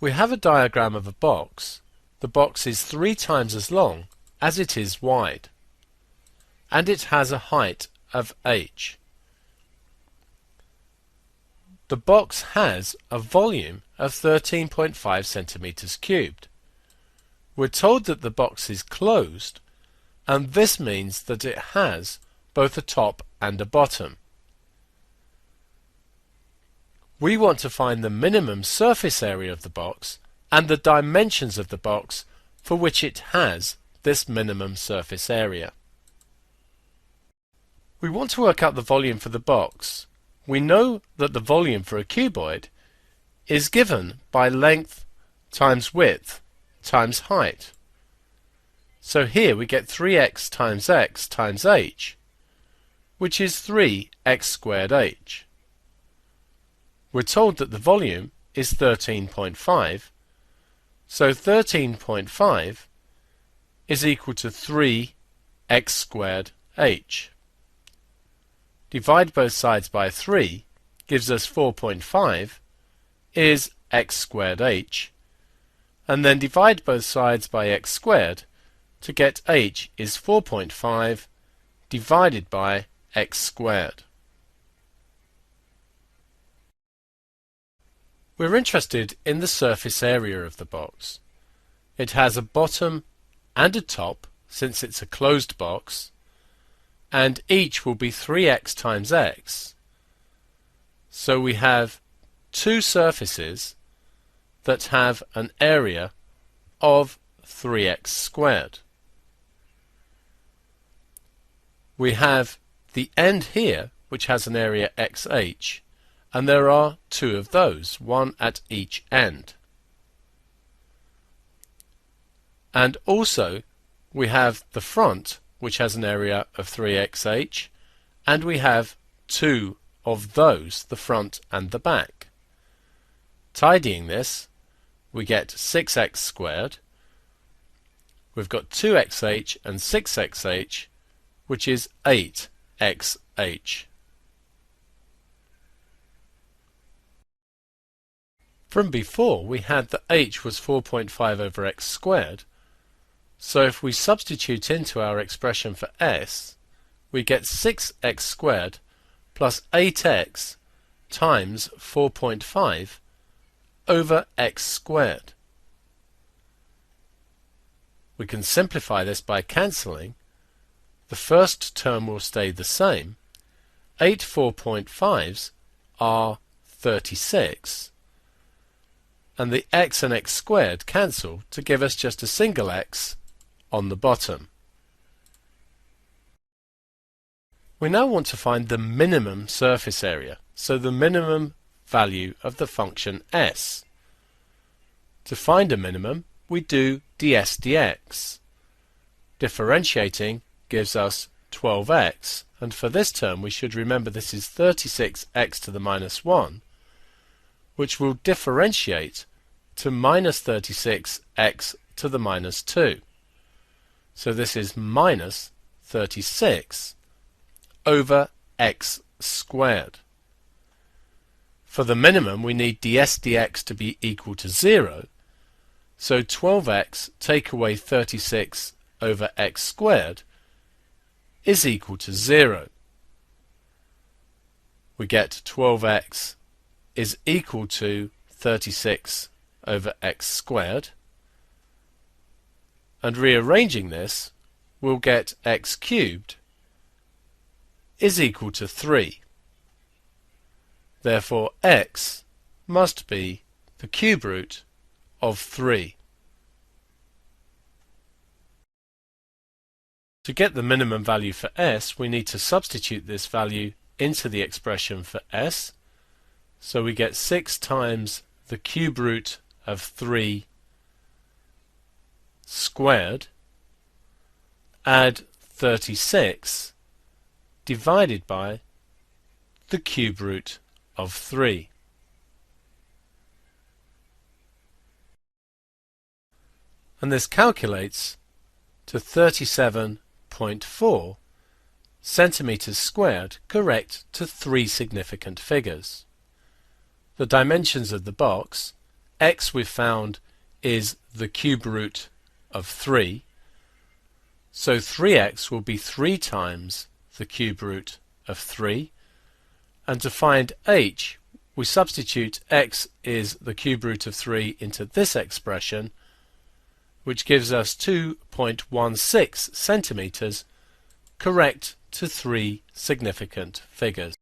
We have a diagram of a box. The box is 3 times as long as it is wide, and it has a height of h. The box has a volume of 13.5 centimeters cubed. We're told that the box is closed, and this means that it has both a top and a bottom. We want to find the minimum surface area of the box and the dimensions of the box for which it has this minimum surface area. We want to work out the volume for the box. We know that the volume for a cuboid is given by length times width times height. So here we get 3x times x times h, which is 3x squared h. We're told that the volume is 13.5, so 13.5 is equal to 3x squared h. Divide both sides by 3 gives us 4.5 is x squared h, and then divide both sides by x squared to get h is 4.5 divided by x squared. We're interested in the surface area of the box. It has a bottom and a top, since it's a closed box, and each will be 3x times x. So we have two surfaces that have an area of 3x squared. We have the end here, which has an area xh, and there are two of those, one at each end. And also we have the front, which has an area of 3xh, and we have two of those, the front and the back. Tidying this, we get 6x squared. We've got 2xh and 6xh, which is 8xh. From before, we had that h was 4.5 over x squared, so if we substitute into our expression for s, we get 6x squared plus 8x times 4.5 over x squared. We can simplify this by cancelling. The first term will stay the same. 8 4.5s are 36. And the x and x squared cancel to give us just a single x on the bottom. We now want to find the minimum surface area, so the minimum value of the function s. To find a minimum, we do ds dx. Differentiating gives us 12x, and for this term we should remember this is 36x to the minus 1, which will differentiate to minus 36x to the minus 2. So this is minus 36 over x squared. For the minimum we need ds dx to be equal to 0, so 12x take away 36 over x squared is equal to 0. We get 12x is equal to 36 over x squared, and rearranging this we'll get x cubed is equal to 3. Therefore x must be the cube root of 3. To get the minimum value for s, we need to substitute this value into the expression for s. So we get 6 times the cube root of 3 squared, add 36 divided by the cube root of 3. And this calculates to 37.4 centimeters squared, correct to 3 significant figures. The dimensions of the box, x we've found is the cube root of 3, so 3x will be 3 times the cube root of 3, and to find h we substitute x is the cube root of 3 into this expression, which gives us 2.16 centimeters, correct to 3 significant figures.